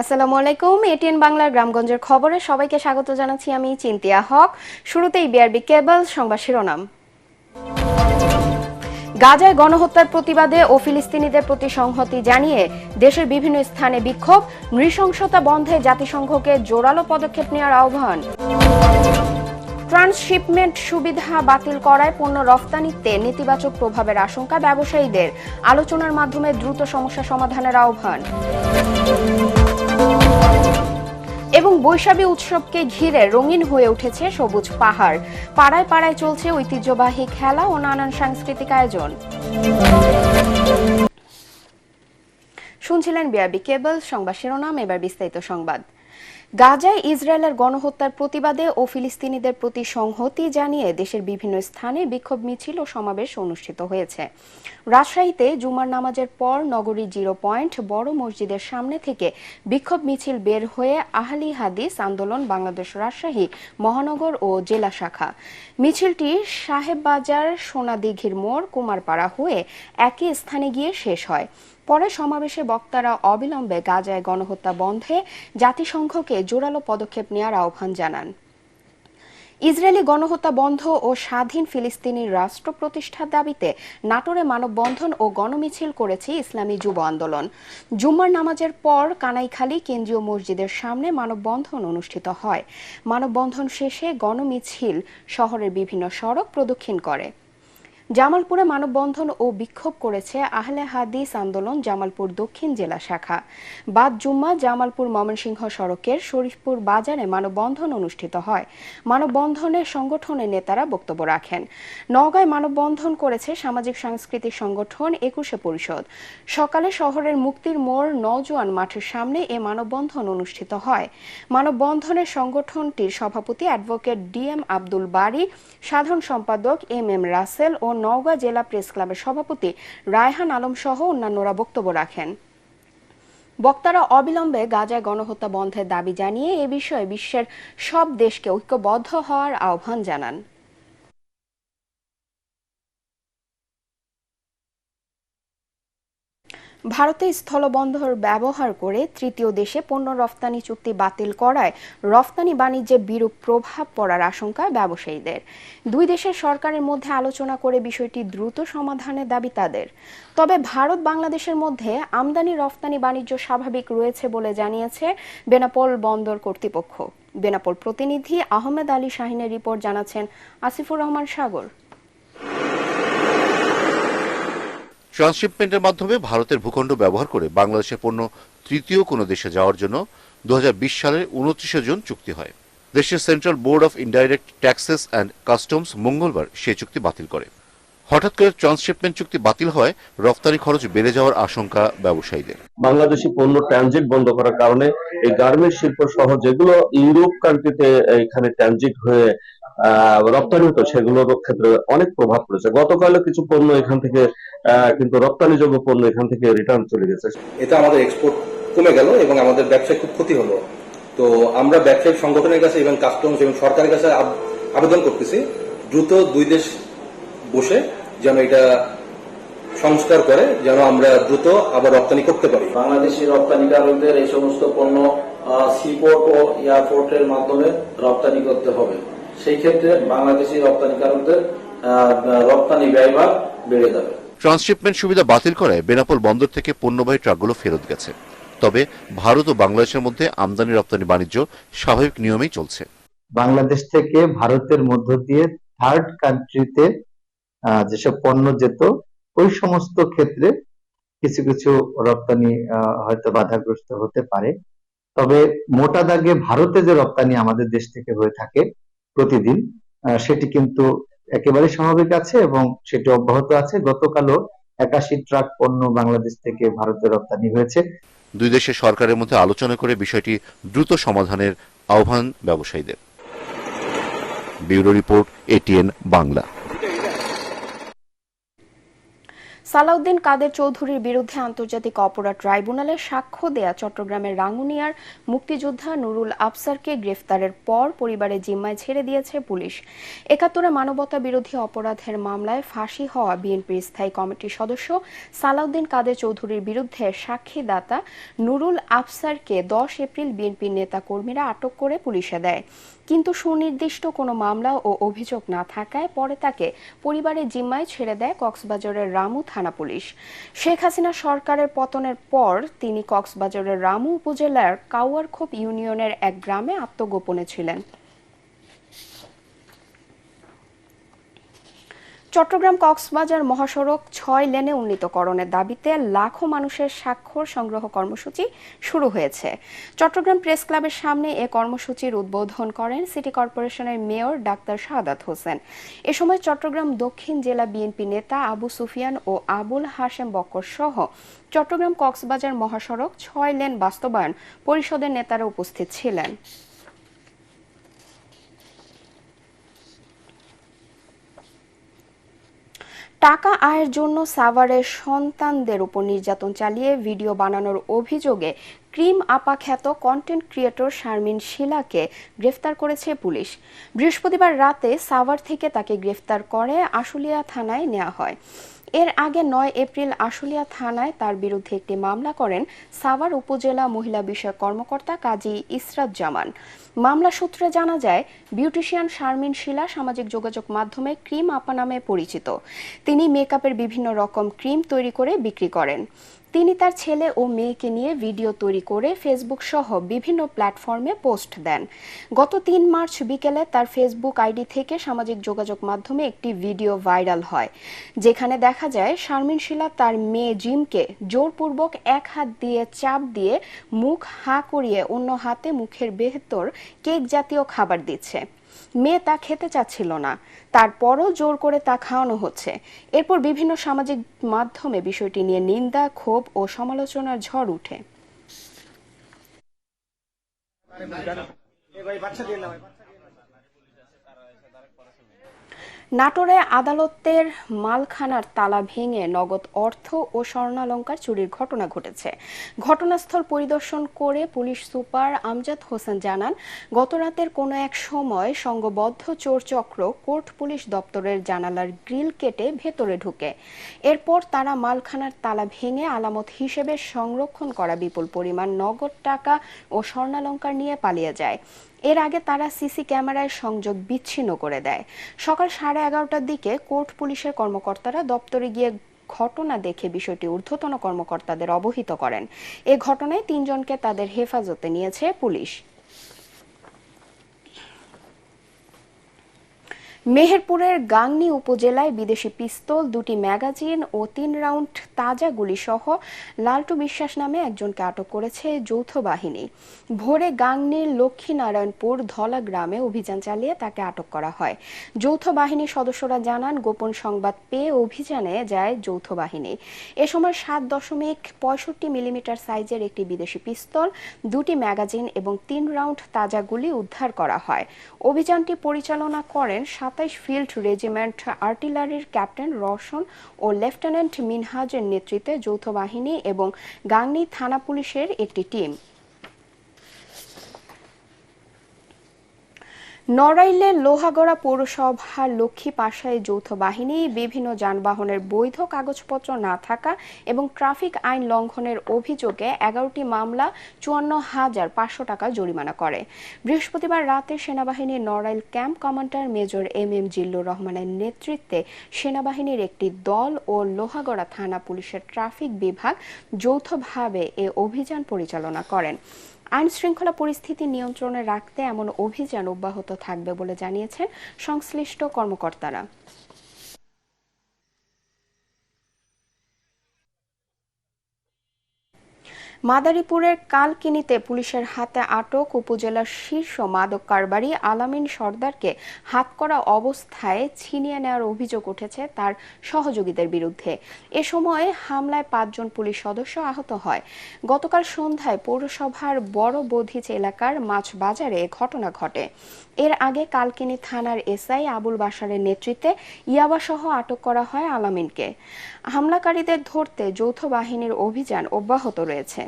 আসসালামু আলাইকুম। এটিএন বাংলার গ্রামগঞ্জের খবরে সবাইকে স্বাগত জানাচ্ছি আমি চিন্তিয়া হক। শুরুতেই বিআরবি কেবল সংবাদ শিরোনাম। গাজায় গণহত্যার প্রতিবাদে ও ফিলিস্তিনিদের প্রতি সংহতি জানিয়ে দেশের বিভিন্ন স্থানে বিক্ষোভ, নৃশংসতা বন্ধে জাতিসংঘকে জোরালো পদক্ষেপ নেওয়ার আহ্বান। ট্রান্সশিপমেন্ট সুবিধা বাতিল করায় পণ্য রফতানিতে নেতিবাচক প্রভাবের আশঙ্কা ব্যবসায়ীদের, আলোচনার মাধ্যমে দ্রুত সমস্যা সমাধানের আহ্বান। এবং বৈশাখী উৎসবকে ঘিরে রঙিন হয়ে উঠেছে সবুজ পাহাড়, পাড়ায় পাড়ায় চলছে ঐতিহ্যবাহী খেলা ও নানান সাংস্কৃতিক আয়োজন। শুনছিলেন বিআরবি কেবল সংবাদ শিরোনাম, এবার বিস্তারিত সংবাদ। গাজায় ইসরায়েলের গণহত্যার প্রতিবাদে ও ফিলিস্তিনিদের প্রতি সংহতি জানিয়ে দেশের বিভিন্ন স্থানে বিক্ষোভ মিছিল ও সমাবেশ অনুষ্ঠিত হয়েছে। রাজশাহীতে জুমার নামাজের পর নগরী জিরো পয়েন্ট বড় মসজিদের সামনে থেকে বিক্ষোভ মিছিল বের হয়ে আহলি হাদিস আন্দোলন বাংলাদেশ রাজশাহী মহানগর ও জেলা শাখা। মিছিলটি সাহেববাজার, সোনাদিঘির মোড়, কুমারপাড়া হয়ে একই স্থানে গিয়ে শেষ হয়। পরে সমাবেশে বক্তারা অবিলম্বে গাজায় গণহত্যা বন্ধে জাতিসংঘকে জোরালো পদক্ষেপ নেওয়ার আহ্বান জানান। ইসরায়েলি গণহত্যা বন্ধ ও স্বাধীন ফিলিস্তিনি রাষ্ট্র প্রতিষ্ঠার দাবিতে নাটোরে মানববন্ধন ও গণমিছিল করেছে ইসলামী যুব আন্দোলন। জুম্মার নামাজের পর কানাইখালী কেন্দ্রীয় মসজিদের সামনে মানববন্ধন অনুষ্ঠিত হয়। মানববন্ধন শেষে গণমিছিল শহরের বিভিন্ন সড়ক প্রদক্ষিণ করে। জামালপুরে মানববন্ধন ও বিক্ষোভ করেছে আহলে হাদিস আন্দোলন জামালপুর দক্ষিণ জেলা শাখা। বাদ জুম্মা জামালপুর ময়মনসিংহ সড়কের শরীফপুর বাজারে মানববন্ধন অনুষ্ঠিত হয়। মানববন্ধনে সংগঠনের নেতারা বক্তব্য রাখেন। নওগাঁয় মানববন্ধন করেছে সামাজিক সাংস্কৃতিক সংগঠন ২১শে পরিষদ। সকালে শহরের মুক্তির মোড় নওজোয়ান মাঠের সামনে এ মানববন্ধন অনুষ্ঠিত হয়। মানববন্ধনের সংগঠনটির সভাপতি অ্যাডভোকেট ডিএম আব্দুল বারী, সাধারণ সম্পাদক এম রাসেল ও নওগাঁ জেলা প্রেস ক্লাবের সভাপতি রায়হান আলম সহ অন্যান্যরা বক্তব্য রাখেন। বক্তারা অবিলম্বে গাজায় গণহত্যা বন্ধের দাবি জানিয়ে এ বিষয়ে বিশ্বের সব দেশকে ঐক্যবদ্ধ হওয়ার আহ্বান জানান। ভারতে স্থলবন্দর ব্যবহার করে তৃতীয় দেশে পণ্য রফতানি চুক্তি বাতিল করায় রফতানি বাণিজ্যে বিরূপ প্রভাব পড়ার আশঙ্কা ব্যবসায়ীদের। দুই দেশের সরকারের মধ্যে আলোচনা করে বিষয়টি দ্রুত সমাধানের দাবি তাদের। তবে ভারত বাংলাদেশের মধ্যে আমদানি রফতানি বাণিজ্য স্বাভাবিক রয়েছে বলে জানিয়েছে বেনাপোল বন্দর কর্তৃপক্ষ। বেনাপোল প্রতিনিধি আহমেদ আলী শাহিনের রিপোর্ট জানাচ্ছেন আসিফুর রহমান সাগর। ট্রান্সশিপমেন্টের মাধ্যমে ভারতের ভূখণ্ড ব্যবহার করে বাংলাদেশের পণ্য তৃতীয় কোনো দেশে যাওয়ার জন্য ২০২০ সালের ২৯ জুন চুক্তি হয়। দেশের central board of indirect taxes and customs মঙ্গলবার সেই চুক্তি বাতিল করে। হঠাৎ করে ট্রান্সশিপমেন্ট চুক্তি বাতিল হয় রফতানি খরচ বেড়ে যাওয়ার আশঙ্কা ব্যবসায়ীদের। বাংলাদেশি পণ্য ট্রানজিট বন্ধ করার কারণে এই গার্মেন্ট শিল্প সহ যেগুলো ইউরোপ কান্ট্রিতে এখানে ট্রানজিট হয়ে রপ্তানি হতো সেগুলোর ক্ষেত্রে অনেক প্রভাব পড়েছে। গতকালও কিছু পণ্য এখান থেকে কিন্তু রপ্তানিযোগ্য পণ্য এখান থেকে রিটার্ন চলে গেছে। এটা আমাদের এক্সপোর্ট কমে গেল এবং আমাদের ব্যবসায় খুব ক্ষতি হলো। তো আমরা ব্যবসায়িক সংগঠনের কাছে এবং কাস্টমস এবং সরকারের কাছে আবেদন করতেছি দ্রুত দুই দেশ বসে যেন এটা সংস্কার করে, যেন আমরা দ্রুত আবার রপ্তানি করতে পারি। বাংলাদেশি রপ্তানিকারকদের এই সমস্ত পণ্য সিপোর্ট ও এয়ারপোর্টের মাধ্যমে রপ্তানি করতে হবে। সেই ক্ষেত্রে বাংলাদেশি রপ্তানিকারকদের রপ্তানি ব্যয়ভার বেড়ে যাবে। ট্রান্সশিপমেন্ট সুবিধা বাতিল করায় বেনাপোল বন্দর থেকে পণ্যবাহী ট্রাকগুলো ফেরত গেছে। তবে ভারত ও বাংলাদেশের মধ্যে আমদানি রপ্তানি বাণিজ্য স্বাভাবিক নিয়মেই চলছে। বাংলাদেশ থেকে ভারতের মধ্য দিয়ে থার্ড কান্ট্রিতে যেসব পণ্য যেত ওই সমস্ত ক্ষেত্রে কিছু কিছু রপ্তানি হয়তো বাধাগ্রস্ত হতে পারে। তবে মোটা দাগে ভারতে যে রপ্তানি আমাদের দেশ থেকে হয়ে থাকে প্রতিদিন, সেটি কিন্তু একেবারে স্বাভাবিক আছে এবং সেটি অব্যাহত আছে। গতকালও ৮১ ট্রাক পণ্য বাংলাদেশ থেকে ভারতে রপ্তানি হয়েছে। দুই দেশের সরকারের মধ্যে আলোচনা করে বিষয়টি দ্রুত সমাধানের আহ্বান ব্যবসায়ীদের। Bureau report, ATN Bangla. Salauddin Kader চৌধুরীর বিরুদ্ধে আন্তর্জাতিক অপরাধ ট্রাইব্যুনালে সাক্ষ্য দেয়া চট্টগ্রামের রাঙ্গুনিয়ার মুক্তিযোদ্ধা নুরুল আফসারকে গ্রেফতারের পর পরিবারের জিম্মায় ছেড়ে দিয়েছে পুলিশ। ৭১ মানবতা বিরোধী অপরাধের মামলায় ফাঁসি হওয়া বিএনপির স্থায়ী কমিটির সদস্য সালাউদ্দিন কাদের চৌধুরীর বিরুদ্ধে সাক্ষীদাতা নুরুল আফসারকে ১০ এপ্রিল বিএনপির নেতাকর্মীরা আটক করে পুলিশে দেয়। কিন্তু সুনির্দিষ্ট কোনো মামলা ও অভিযোগ না থাকায় পরে তাকে পরিবারের জিম্মায় ছেড়ে দেয় কক্সবাজারের রামু থানা পুলিশ। শেখ হাসিনা সরকারের পতনের পর তিনি কক্সবাজারের রামু উপজেলার কাউয়ারখোপ ইউনিয়নের এক গ্রামে আত্মগোপনে ছিলেন। চট্টগ্রাম কক্সবাজার মহাসড়ক ৬ লেনে উন্নীতকরণের দাবিতে লাখো মানুষের স্বাক্ষর সংগ্রহ কর্মসূচি শুরু হয়েছে। চট্টগ্রাম প্রেস ক্লাবের সামনে এ কর্মসূচির উদ্বোধন করেন সিটি কর্পোরেশনের মেয়র ডাক্তার শাহাদাত হোসেন। এ সময় চট্টগ্রাম দক্ষিণ জেলা বিএনপি নেতা আবু সুফিয়ান ও আবুল হাশেম বক্কর সহ চট্টগ্রাম কক্সবাজার মহাসড়ক ৬ লেন বাস্তবায়ন পরিষদের নেতারা উপস্থিত ছিলেন। টাকা আয়ের জন্য সাভারের সন্তানদের উপর নির্যাতন চালিয়ে ভিডিও বানানোর অভিযোগে ক্রিম আপা খ্যাত কন্টেন্ট ক্রিয়েটর শারমিন শিলাকে গ্রেফতার করেছে পুলিশ। বৃহস্পতিবার রাতে সাভার থেকে তাকে গ্রেফতার করে আশুলিয়া থানায় নেওয়া হয়। এর আগে ৯ এপ্রিল আশুলিয়া থানায় তার বিরুদ্ধে একটি মামলা করেন সাভার উপজেলা মহিলা বিষয়ক কর্মকর্তা কাজী ইসরাত জামান। মামলা সূত্রে জানা যায়, বিউটিশিয়ান শারমিন শিলা সামাজিক যোগাযোগ মাধ্যমে ক্রিম আপা নামে পরিচিত। তিনি মেকআপের বিভিন্ন রকম ক্রিম তৈরি করে বিক্রি করেন। তিনি তার ছেলে ও মেয়েকে নিয়ে ভিডিও তৈরি করে ফেসবুক সহ বিভিন্ন প্ল্যাটফর্মে পোস্ট দেন। গত ৩ মার্চ বিকেলে তার ফেসবুক আইডি থেকে সামাজিক যোগাযোগ মাধ্যমে একটি ভিডিও ভাইরাল হয়, যেখানে দেখা যায় শারমিন শিলা তার মেয়ে জিমকে জোরপূর্বক এক হাত দিয়ে চাপ দিয়ে মুখ হাঁ করিয়ে অন্য হাতে মুখের ভেতর কেক জাতীয় খাবার দিচ্ছে। মেয়ে তা খেতে চাচ্ছিল না, তারপরও জোর করে তা খাওয়ানো হচ্ছে। এরপর বিভিন্ন সামাজিক মাধ্যমে বিষয়টি নিয়ে নিন্দা, ক্ষোভ ও সমালোচনার ঝড় উঠে। নাটোরে আদালতের মালখানার তালা ভেঙে নগদ অর্থ ও স্বর্ণালংকার চুরির ঘটনা ঘটেছে। ঘটনাস্থল পরিদর্শন করে পুলিশ সুপার আমজাদ হোসেন জানান, গতরাতের কোনো এক সময় সংঘবদ্ধ চোর চক্র কোর্ট পুলিশ দপ্তরের জানালার গ্রিল কেটে ভেতরে ঢুকে। এরপর তারা মালখানার তালা ভেঙে আলামত হিসেবে সংরক্ষণ করা বিপুল পরিমাণ নগদ টাকা ও স্বর্ণালংকার নিয়ে পালিয়ে যায়। এর আগে তারা সিসি ক্যামেরায় সংযোগ বিচ্ছিন্ন করে দেয়। সকাল 11:30টার দিকে কোর্ট পুলিশের কর্মকর্তারা দপ্তরে গিয়ে ঘটনা দেখে বিষয়টি ঊর্ধ্বতন কর্মকর্তাদের অবহিত করেন। এ ঘটনায় ৩ জনকে তাদের হেফাজতে নিয়েছে পুলিশ। মেহেরপুরের গাংনী উপজেলায় বিদেশি পিস্তল, 2টি ম্যাগাজিন ও 3 রাউন্ড তাজা গুলি সহ লালটু বিশ্বাস নামে একজনকে আটক করেছে যৌথ বাহিনী। ভোরে গাংনীর লক্ষ্মীনারায়ণপুর ধলা গ্রামে অভিযান চালিয়ে তাকে আটক করা হয়। যৌথ বাহিনীর সদস্যরা জানান, গোপন সংবাদ পেয়ে অভিযানে যায় যৌথ বাহিনী। এ সময় 7.65 মিলিমিটার সাইজের একটি বিদেশি পিস্তল, 2টি ম্যাগাজিন এবং 3 রাউন্ড তাজা গুলি উদ্ধার করা হয়। অভিযানটি পরিচালনা করেন 27 ফিল্ড রেজিমেন্ট আর্টিলারির ক্যাপ্টেন রওশন ও লেফটেন্যান্ট মিনহাজের নেতৃত্বে যৌথ বাহিনী এবং গাংনী থানা পুলিশের একটি টিম। নড়াইলের লোহাগড়া পৌরসভার লক্ষ্মীপাশায় যৌথ বাহিনী বিভিন্ন যানবাহনের বৈধ কাগজপত্র না থাকা এবং ট্রাফিক আইন লঙ্ঘনের অভিযোগে 11টি মামলা 54,500 টাকা জরিমানা করে। বৃহস্পতিবার রাতে সেনাবাহিনীর Narail camp commander major MM Zillur রহমানের নেতৃত্বে সেনাবাহিনীর একটি দল ও লোহাগড়া থানা পুলিশের ট্রাফিক বিভাগ যৌথভাবে এ অভিযান পরিচালনা করেন। আইন শৃঙ্খলা পরিস্থিতি নিয়ন্ত্রণে রাখতে এমন অভিযান অব্যাহত থাকবে বলে জানিয়েছেন সংশ্লিষ্ট কর্মকর্তারা। মাদারীপুরের কালকিনিতে পুলিশের হাতে আটক উপজেলার শীর্ষ মাদক কারবারি আলামিন সর্দারকে হাতকড়া অবস্থায় ছিনিয়ে নেওয়ার অভিযোগ উঠেছে তার সহযোগীদের বিরুদ্ধে। এ সময় হামলায় 5 জন পুলিশ সদস্য আহত হয়। গতকাল সন্ধ্যায় পৌরসভার বড় বধিচ এলাকার মাছ বাজারে ঘটনা ঘটে। এর আগে কালকিনি থানার এসআই আবুল বাশারের নেতৃত্বে ইয়াবাসহ আটক করা হয় আলামিনকে। হামলাকারীদের ধরতে যৌথ বাহিনীর অভিযান অব্যাহত রয়েছে।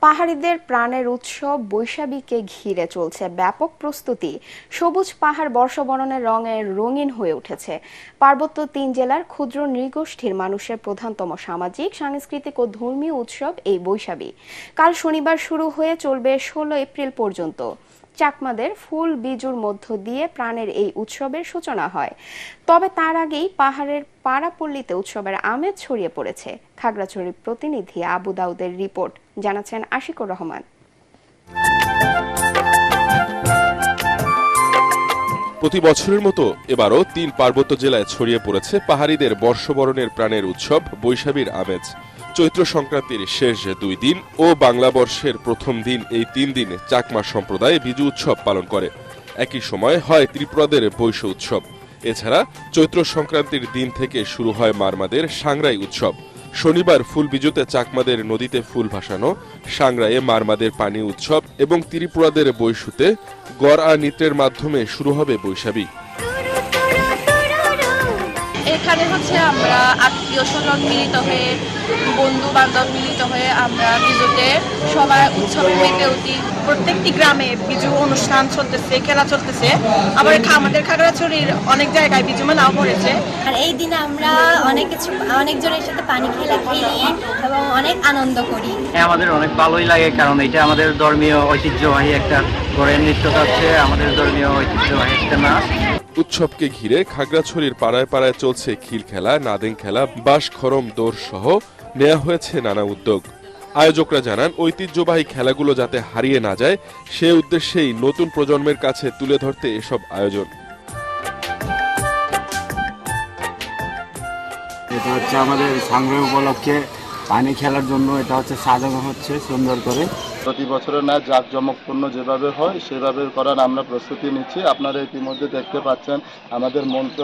পাহাড়িদের প্রাণের উৎসব বৈশাখীকে ঘিরে চলছে ব্যাপক প্রস্তুতি। সবুজ পাহাড় বর্ষবরণের রঙে রঙিন হয়ে উঠেছে। পার্বত্য 3 জেলার ক্ষুদ্র নৃগোষ্ঠীর মানুষের প্রধানতম সামাজিক, সাংস্কৃতিক ও ধর্মীয় উৎসব এই বৈশাখী। কাল শনিবার শুরু হয়ে চলবে 16 এপ্রিল পর্যন্ত। চাকমাদের ফুল বিজুর মধ্য দিয়ে প্রাণের এই উৎসবের সূচনা হয়। তবে তার আগেই পাহাড়ের পাড়াপল্লীতে উৎসবের আমেজ ছড়িয়ে পড়েছে। খাগড়াছড়ির প্রতিনিধি আবু দাউদের রিপোর্ট, জানাচ্ছেন আশিকুর রহমান। প্রতি বছরের মতো এবারও 3 পার্বত্য জেলায় ছড়িয়ে পড়েছে পাহাড়িদের বর্ষবরণের প্রাণের উৎসব বৈশাখীর আমেজ। চৈত্র সংক্রান্তির শেষ 2 দিন ও বাংলা বর্ষের প্রথম দিন, এই 3 দিন চাকমা সম্প্রদায় বিজু উৎসব পালন করে। একই সময় হয় ত্রিপুরাদের বৈশ উৎসব। এছাড়া চৈত্র সংক্রান্তির দিন থেকে শুরু হয় মারমাদের সাংরাই উৎসব। শনিবার ফুল বিজুতে চাকমাদের নদীতে ফুল ভাসানো, সাংরাইয়ে মারমাদের পানি উৎসব এবং ত্রিপুরাদের বৈশুতে গড় আর নৃত্যের মাধ্যমে শুরু হবে বৈশাখী। এখানে আমরা আত্মীয় স্বজন মিলিত হয়ে, বন্ধু বান্ধব মিলিত হয়ে আমরা বিজুতে সবাই উৎসবে মেতে উঠি। প্রত্যেকটি গ্রামে বিজু অনুষ্ঠান চলতেছে, খেলা চলতেছে। আবার আমাদের খাগড়াছড়ির অনেক জায়গায় বিজু মেলাও পড়েছে। আর এই দিনে আমরা অনেকজনের সাথে পানি খেলা খেলি এবং অনেক আনন্দ করি। আমাদের অনেক ভালোই লাগে, কারণ এটা আমাদের ধর্মীয় ঐতিহ্যবাহী একটা গড়ের নৃত্য, হচ্ছে আমাদের ধর্মীয় ঐতিহ্যবাহী একটা নাচ। উৎসবকে ঘিরে খাগড়াছড়ির পাড়ায় পাড়ায় চলছে খিল খেলা, নাদেং খেলা, বাঁশ খরম দৌড় সহ নেওয়া হয়েছে নানা উদ্যোগ। আয়োজকরা জানান, ঐতিহ্যবাহী খেলাগুলো যাতে হারিয়ে না যায় সে উদ্দেশ্যেই নতুন প্রজন্মের কাছে তুলে ধরতে এসব আয়োজন। এটা হচ্ছে আমাদের সংগ্রহ উপলক্ষে পানি খেলার জন্য এটা হচ্ছে সাজানো হচ্ছে সুন্দর করে। প্রতি বছরের না জাঁকজমকপূর্ণ যেভাবে হয় সেভাবে করার আমরা প্রস্তুতি নিচ্ছি। আপনারা ইতিমধ্যে দেখতে পাচ্ছেন আমাদের মঞ্চ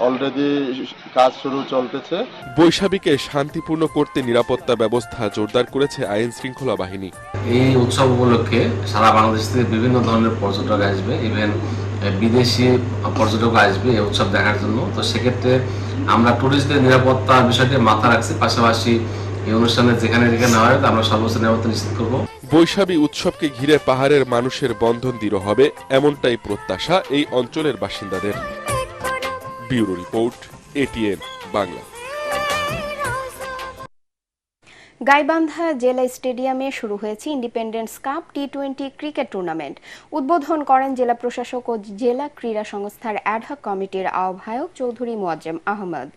অলরেডি কাজ শুরু চলতেছে। বৈশাখীকে শান্তিপূর্ণ করতে নিরাপত্তা ব্যবস্থা জোরদার করেছে আইন শৃঙ্খলা বাহিনী। এই উৎসব উপলক্ষে সারা বাংলাদেশ থেকে বিভিন্ন ধরনের পর্যটক আসবে, ইভেন বিদেশি পর্যটক আসবে এই উৎসব দেখার জন্য। তো সেক্ষেত্রে আমরা টুরিস্টদের নিরাপত্তার বিষয়টি মাথায় রাখছি, পাশাপাশি এই অনুষ্ঠানে যেখানে যেখানে হয় আমরা সর্বোচ্চ নিরাপত্তা নিশ্চিত করব। বৈশাখী উৎসবকে ঘিরে পাহাড়ের মানুষের বন্ধন দৃঢ় হবে, এমনটাই প্রত্যাশা এই অঞ্চলের বাসিন্দাদের। Bureau report, ATN Bangla. Gaibandha জেলা স্টেডিয়ামে শুরু হয়েছে independence cup T20 cricket tournament. উদ্বোধন করেন জেলা প্রশাসক ও জেলা ক্রীড়া সংস্থার অ্যাডহক কমিটির আহ্বায়ক চৌধুরী মোয়াজ্জেম আহমদ।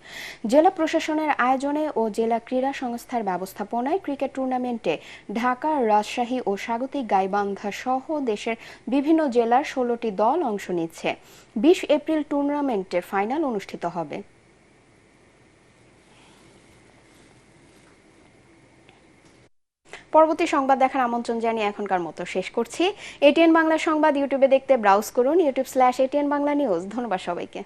জেলা প্রশাসনের আয়োজনে ও জেলা ক্রীড়া সংস্থার ব্যবস্থাপনায় ক্রিকেট টুর্নামেন্টে ঢাকা, রাজশাহী ও স্বাগতিক গাইবান্ধা সহ দেশের বিভিন্ন জেলার 16টি দল অংশ নিচ্ছে। 20 এপ্রিল টুর্নামেন্টের ফাইনাল অনুষ্ঠিত হবে। পরবর্তী সংবাদ দেখার আমন্ত্রণ জানিয়ে এখনকার মতো শেষ করছি। এটিএন বাংলা সংবাদ ইউটিউবে দেখতে ব্রাউজ করুন, youtube/ATN Bangla News। ধন্যবাদ সবাইকে।